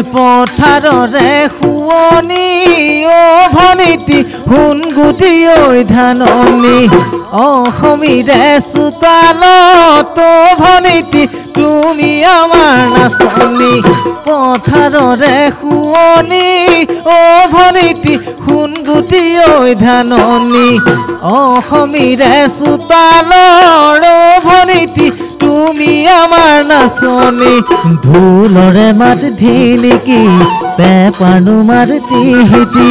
পথাৰৰে শুৱনি অ ভনিতি শুন গুটি ঐ ধাননি অসমীৰে চোতালত ভনিতি তুমি আমাৰ নাচনি পথাৰৰে শুৱনি অ ভনিতি শুন গুটি ঐ ধাননি অসমীৰে চোতালৰ ভনিতি তুমি আমাৰ নাচনি ঢোলৰে মাত ধিনিকি পেপানো মাত তিহিতি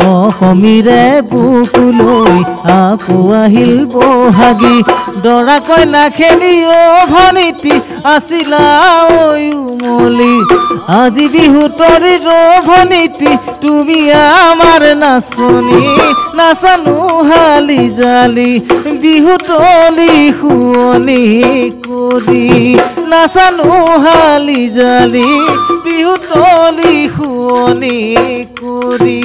অসমীৰে বুকুলৈ আকৌ আহিল বহাগী দৰা কইনা খেলি অ ভনিতি আছিলা ঐ উমলি আজি বিহু তৰি ভনিতি তুমি আমাৰ নাচনি নাচানো হালি জালি বিহু তলি শুৱনি কৰি নাচানো হালি জালি বিহু তলি শুৱনি কৰি